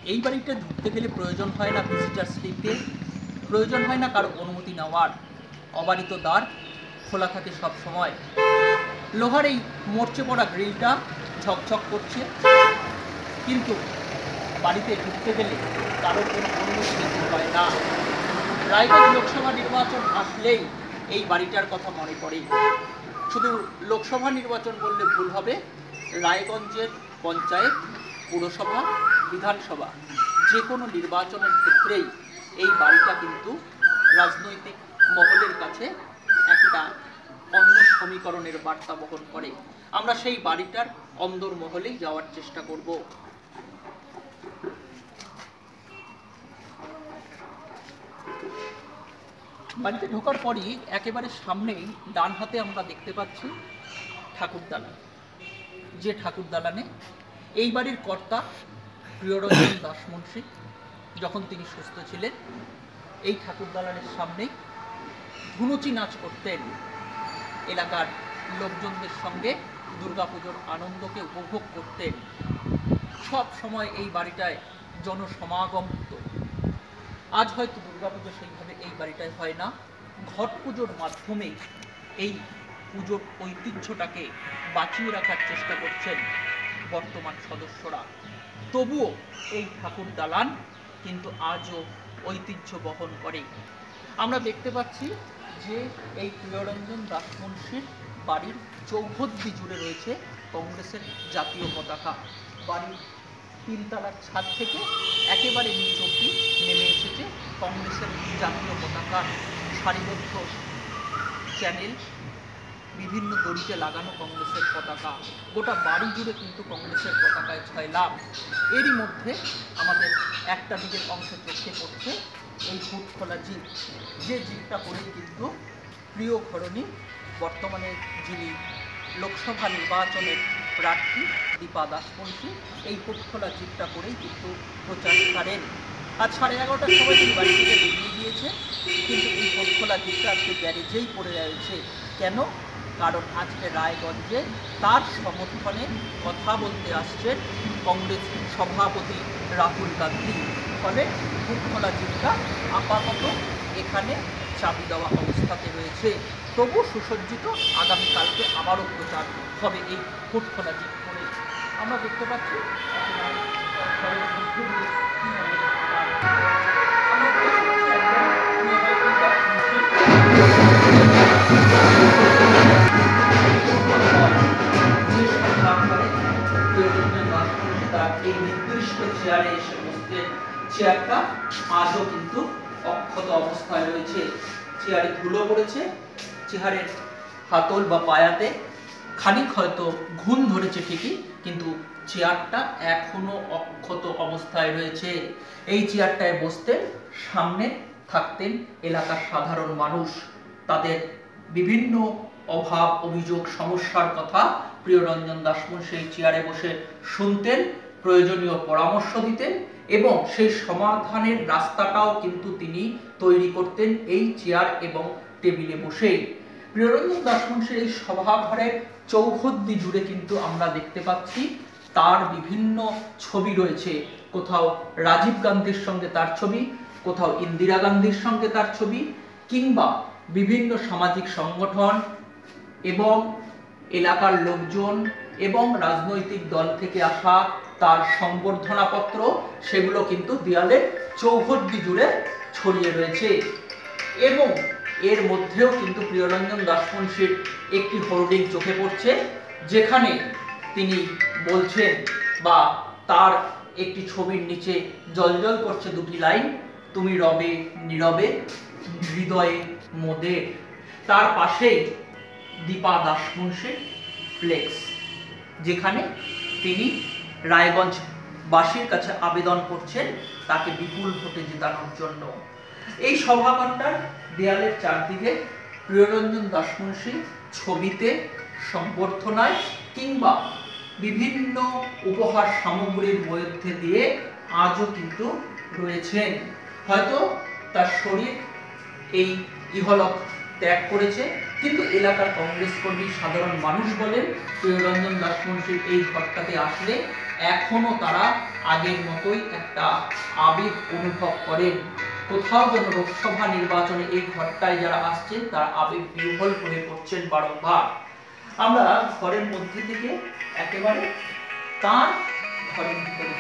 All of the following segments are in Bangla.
এই বাড়িতে ঢুকতে গেলে প্রয়োজন হয় না ভিজিটার স্লিপের, প্রয়োজন হয় না কারো অনুমতি নেওয়ার। অবারিত দ্বার খোলা থাকে সব সময়। লোহার এই মরচে পড়া গ্রিলটা ঝকঝক করছে, কিন্তু বাড়িতে ঢুকতে গেলে কারো কোনো অনুমতি নিতে হয় না। রায়গঞ্জ লোকসভা নির্বাচন আসলেই এই বাড়িটার কথা মনে পড়ে। শুধু লোকসভা নির্বাচন বললে ভুল হবে, রায়গঞ্জের পঞ্চায়েত, পুরসভা, বিধানসভা যে কোনো নির্বাচনের ক্ষেত্রেই এই বাড়িটা কিন্তু রাজনৈতিক মহলের কাছে একটা অন্য সমীকরণের বার্তা বহন করে। আমরা সেই বাড়িটার অন্দর মহলেই যাওয়ার চেষ্টা করব। বাড়িতে ঢোকার পরই একেবারে সামনেই ডান হাতে আমরা দেখতে পাচ্ছি ঠাকুর দালান। যে ঠাকুর দালানে এই বাড়ির কর্তা প্রিয়রঞ্জন দাসমুন্সী যখন তিনি সুস্থ ছিলেন, এই ঠাকুর দালানের সামনেই ধুনুচি নাচ করতেন। এলাকার লোকজনদের সঙ্গে দুর্গাপুজোর আনন্দকে উপভোগ করতেন। সব সময় এই বাড়িটায় জনসমাগম হতো। আজ হয়তো দুর্গাপুজো সেইভাবে এই বাড়িটায় হয় না। ঘট পুজোর মাধ্যমে এই পুজোর ঐতিহ্যটাকে বাঁচিয়ে রাখার চেষ্টা করছেন বর্তমান সদস্যরা। তবুও এই ঠাকুর দালান কিন্তু আজও ঐতিহ্য বহন করে। আমরা দেখতে পাচ্ছি যে এই প্রিয়রঞ্জন দাসমুন্সীর বাড়ির চৌহদ্দি জুড়ে রয়েছে কংগ্রেসের জাতীয় পতাকা। বাড়ির তিনতলার ছাদ থেকে একেবারে নিচ অবধি নেমে এসেছে কংগ্রেসের জাতীয় পতাকার সারিবদ্ধ চ্যানেল, বিভিন্ন দড়িতে লাগানো কংগ্রেসের পতাকা। গোটা বাড়ি জুড়ে কিন্তু কংগ্রেসের পতাকায় ছয়লাভ। এরই মধ্যে আমাদের একটা দিকের অংশ চোখে পড়ছে এই ফুট খোলা জিপ, যে জিপটা করেই কিন্তু প্রিয় ঘরণী বর্তমানে যিনি লোকসভা নির্বাচনের প্রার্থী দীপা দাসমুন্সী এই ফুট খোলা জিপটা করেই কিন্তু প্রচার করেন। আজ 11:30টার সময় তিনি বাড়ি থেকে বেরিয়ে গিয়েছে, কিন্তু এই ফুট খোলা জিপটা আজকে গ্যারেজেই পড়ে রয়েছে। কেন? কারণ আজকে রায়গঞ্জে তার সমর্থনে কথা বলতে আসছেন কংগ্রেস সভাপতি রাহুল গান্ধী। ফলে ফুটখোলা জিপটা আপাতত এখানে চাবি দেওয়া অবস্থাতে রয়েছে। তবু সুসজ্জিত, আগামীকালকে আবারও প্রচার হবে এই ফুটখোলা জিপ করে। আমরা দেখতে পাচ্ছি এই নির্দিষ্ট চেয়ারে এসে বসতেন। চেয়ারটা আজও কিন্তু অক্ষত অবস্থায় রয়েছে। চেয়ারে ধুলো পড়েছে, চেয়ারের হাতল বা পায়াতে খানিক হয়তো ঘুণ ধরেছে ঠিকই, কিন্তু চেয়ারটা এখনো অক্ষত অবস্থায় রয়েছে। এই চেয়ারটায় বসতেন, সামনে থাকতেন এলাকার সাধারণ মানুষ। তাদের বিভিন্ন অভাব, অভিযোগ, সমস্যার কথা প্রিয়রঞ্জন দাসমুন্সী সেই চেয়ারে বসে শুনতেন, প্রয়োজনীয় পরামর্শ দিতেন এবং সেই সমাধানের রাস্তাটাও কিন্তু তিনি তৈরি করতেন এই চেয়ার এবং টেবিলে বসে। প্রিয়রঞ্জন দাসমুন্সীর এই সভাঘরের চৌহদ্দি জুড়ে কিন্তু আমরা দেখতে পাচ্ছি তার বিভিন্ন ছবি রয়েছে। কোথাও রাজীব গান্ধীর সঙ্গে তার ছবি, কোথাও ইন্দিরা গান্ধীর সঙ্গে তার ছবি, কিংবা বিভিন্ন সামাজিক সংগঠন এবং এলাকার লোকজন এবং রাজনৈতিক দল থেকে আসা তার সংবর্ধনাপত্র, সেগুলো কিন্তু দেয়ালের চৌহদ্দি জুড়ে ছড়িয়ে রয়েছে। এবং এর মধ্যেও কিন্তু প্রিয়রঞ্জন দাসমুন্সীর একটি হোর্ডিং চোখে পড়ছে, যেখানে তিনি বলছেন বা তার একটি ছবির নিচে জ্বলজ্বল করছে দুটি লাইন, তুমি রবে নীরবে হৃদয়ে মোদের। তার পাশেই দীপা দাসমুন্সীর ফ্লেক্স, যেখানে তিনি রায়গঞ্জবাসীর কাছে আবেদন করছেন তাকে বিপুল ভোটে জেতানোর জন্য। এই সভাঘরটার দেয়ালের চারদিকে প্রিয়রঞ্জন দাসমুন্সী ছবিতে, সংবর্ধনায় কিংবা বিভিন্ন উপহার সামগ্রীর মধ্যে দিয়ে আজও কিন্তু রয়েছেন। হয়তো তার শরীর এই ইহলোক ত্যাগ করেছে, কিন্তু এলাকার কংগ্রেস কর্মী, সাধারণ মানুষ বলেন প্রিয়রঞ্জন দাসমুন্সীর এই ঘরটাতে আসলে এখনো তারা আগের মতোই একটা আবেগ অনুভব করেন। কোথাও যেন লোকসভা নির্বাচনে এই ঘরটায় যারা আসছেন তারা আবেগ বিহ্বল হয়ে পড়ছেন বারংবার। আমরা ঘরের মধ্যে থেকে একেবারে তার ঘরের ভিতরে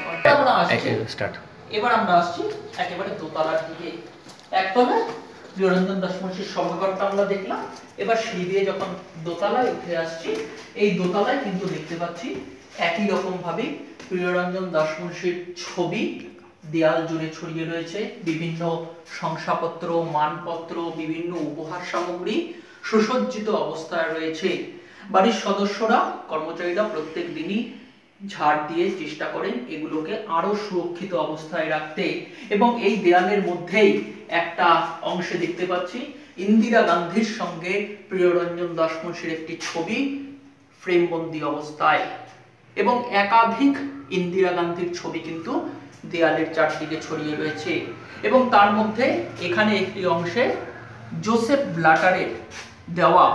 এবার আমরা আসছি একেবারে দোতলার দিকে। একতলায় প্রিয়রঞ্জন দাস মুন্সির সভাঘরটা আমরা দেখলাম। এবার সিঁড়ি দিয়ে যখন দোতলায় উঠে আসছি, এই দোতলায় কিন্তু দেখতে পাচ্ছি একই রকম ভাবে প্রিয়রঞ্জন দাস মুন্সির ছবি দেয়াল জুড়ে ছড়িয়ে রয়েছে। বিভিন্ন শংসাপত্র, মানপত্র, বিভিন্ন উপহার সামগ্রী সুসজ্জিত অবস্থায় রয়েছে। বাড়ির সদস্যরা, কর্মচারীরা প্রত্যেক দিনই ঝাড় দিয়ে চেষ্টা করেন এগুলোকে আরো সুরক্ষিত অবস্থায় রাখতে। এবং এই দেয়ালের মধ্যেই একটা অংশে দেখতে পাচ্ছি ইন্দিরা গান্ধীর সঙ্গে প্রিয়রঞ্জন দাস মুন্সির একটি ছবি ফ্রেমবন্দি অবস্থায়, এবং একাধিক ইন্দিরা গান্ধীর ছবি কিন্তু দেয়ালের চারদিকে ছড়িয়ে রয়েছে। এবং তার মধ্যে এখানে একটি অংশে জোসেফ ব্লাটারের দেওয়া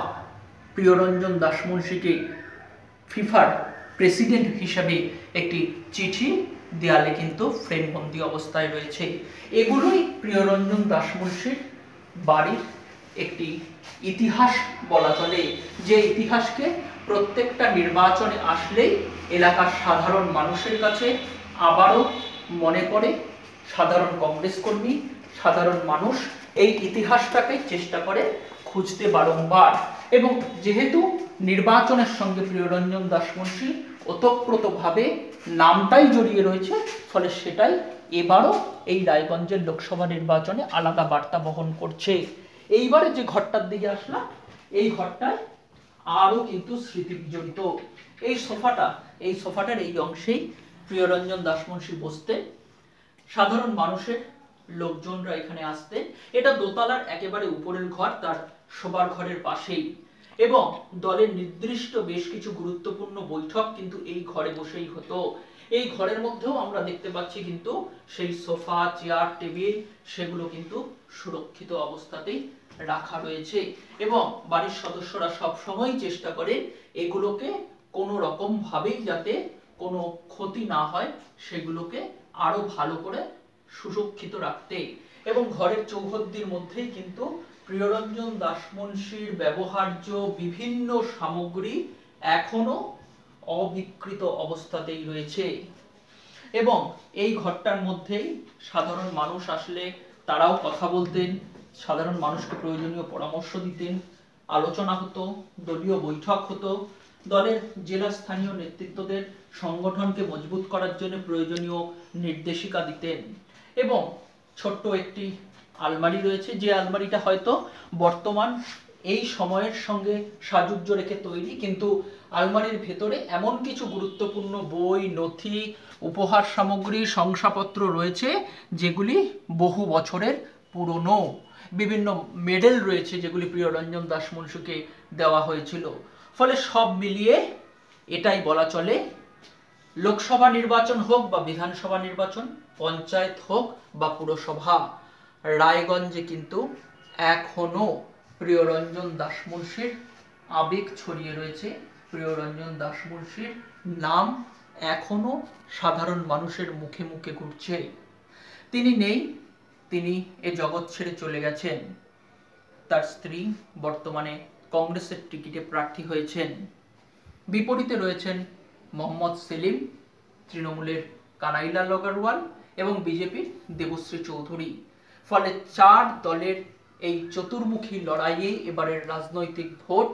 প্রিয়রঞ্জন দাস মুন্সিকে ফিফার প্রেসিডেন্ট হিসেবে একটি চিঠি দেয়ালে কিন্তু ফ্রেমবন্দি অবস্থায় রয়েছে। এগুলোই প্রিয়রঞ্জন দাস মুন্সির বাড়ির একটি ইতিহাস বলা চলে, যে ইতিহাসকে প্রত্যেকটা নির্বাচনে আসলেই এলাকার সাধারণ মানুষের কাছে আবারও মনে পড়ে। সাধারণ কংগ্রেস কর্মী, সাধারণ মানুষ এই ইতিহাসটাকে চেষ্টা করে খুঁজতে বারংবার। এবং যেহেতু নির্বাচনের সঙ্গে প্রিয়রঞ্জন দাস মুন্সি ওতপ্রোতভাবে নামটাই জড়িয়ে রয়েছে, ফলে সেটাই এবারও এই রায়গঞ্জের লোকসভা নির্বাচনে আলাদা বার্তা বহন করছে। এইবারে যে ঘরটার দিকে আসলাম, এই ঘরটায় আরো কিন্তু স্মৃতি বিজড়িত। এই সোফাটার এই অংশেই প্রিয়রঞ্জন দাস মুন্সি বসতেন। সাধারণ মানুষের লোকজনরা এখানে আসতেন। এটা দোতলার একেবারে উপরের ঘর, তার শোবার ঘরের পাশেই। এবং দলের নির্দিষ্ট বেশ কিছু গুরুত্বপূর্ণ বৈঠক কিন্তু এই ঘরে বসেই হতো। এই ঘরের মধ্যেও আমরা দেখতে পাচ্ছি কিন্তু সেই সোফা, চেয়ার, টেবিল সেগুলো কিন্তু সুরক্ষিত অবস্থাতেই রাখা রয়েছে। এবং বাড়ির সদস্যরা সব সময় চেষ্টা করে এগুলোকে কোনো রকম ভাবেই যাতে কোনো ক্ষতি না হয় সেগুলোকে আরো ভালো করে সুরক্ষিত রাখতে। এবং ঘরের চৌহদ্দির মধ্যেই কিন্তু প্রিয়রঞ্জন দাস মুন্সির ব্যবহার্য বিভিন্ন সামগ্রী এখনো অবিকৃত অবস্থাতেই রয়েছে। এবং এই ঘরটার মধ্যেই সাধারণ মানুষ আসলে তারাও কথা বলতেন, সাধারণ মানুষকে প্রয়োজনীয় পরামর্শ দিতেন, আলোচনা হতো, দলীয় বৈঠক হতো, দলের জেলা স্থানীয় নেতৃত্বদের সংগঠনকে মজবুত করার জন্য প্রয়োজনীয় নির্দেশিকা দিতেন। এবং ছোট্ট একটি আলমারি রয়েছে, যে আলমারিটা হয়তো বর্তমান এই সময়ের সঙ্গে সাযুজ্য রেখে তৈরি, কিন্তু আলমারির ভেতরে এমন কিছু গুরুত্বপূর্ণ বই, নথি, উপহার সামগ্রী, শংসাপত্র রয়েছে যেগুলি বহু বছরের পুরনো। বিভিন্ন মেডেল রয়েছে যেগুলি প্রিয়রঞ্জন দাস মুন্সিকে দেওয়া হয়েছিল। ফলে সব মিলিয়ে এটাই বলা চলে, লোকসভা নির্বাচন হোক বা বিধানসভা নির্বাচন, পঞ্চায়েত হোক বা পুরসভা, রায়গঞ্জে কিন্তু এখনো প্রিয়রঞ্জন দাস মুন্সির আবেগ ছড়িয়ে রয়েছে। প্রিয়রঞ্জন দাস মুন্সির নাম এখনো সাধারণ মানুষের মুখে মুখে ঘুরছে। তিনি নেই, তিনি এ জগৎ ছেড়ে চলে গেছেন। তার স্ত্রী বর্তমানে কংগ্রেসের টিকিটে প্রার্থী হয়েছেন। বিপরীতে রয়েছেন মোহাম্মদ সেলিম, তৃণমূলের কানাইলাল আগরওয়াল এবং বিজেপির দেবশ্রী চৌধুরী। ফলে চার দলের এই চতুর্মুখী লড়াইয়ে এবারের রাজনৈতিক ভোট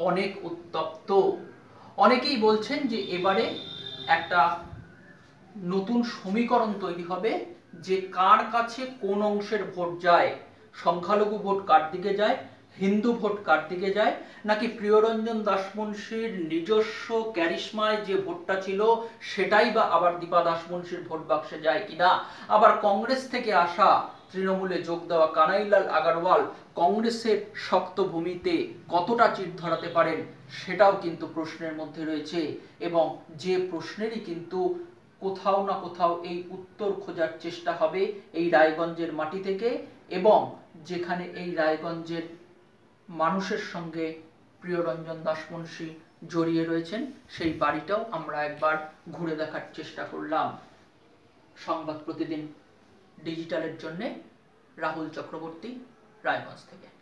অনেক উত্তপ্ত। অনেকেই বলছেন যে এবারে একটা নতুন সমীকরণ তৈরি হবে, যে কার কাছে কোন অংশের ভোট যায়, সংখ্যালঘু ভোট কার দিকে যায়, হিন্দু ভোট কার দিকে যায়, নাকি প্রিয়রঞ্জন দাস মুন্সির নিজস্ব ক্যারিশমায় যে ভোটটা ছিল সেটাই বা আবার দীপা দাস মুন্সির ভোট বাক্সে যায় কিনা, আবার কংগ্রেস থেকে আসা তৃণমূলে যোগ দেওয়া কানাইলাল আগরওয়াল কংগ্রেসের শক্ত ভূমিতে কতটা চির ধরাতে পারেন সেটাও কিন্তু প্রশ্নের মধ্যে রয়েছে। এবং যে প্রশ্নেরই কিন্তু কোথাও না কোথাও এই উত্তর খোঁজার চেষ্টা হবে এই রায়গঞ্জের মাটি থেকে। এবং যেখানে এই রায়গঞ্জের মানুষের সঙ্গে প্রিয়রঞ্জন দাস মুন্সি জড়িয়ে রয়েছেন সেই বাড়িটাও আমরা একবার ঘুরে দেখার চেষ্টা করলাম। সংবাদ প্রতিদিন ডিজিটালের জন্য রাহুল চক্রবর্তী, রায়গঞ্জ থেকে।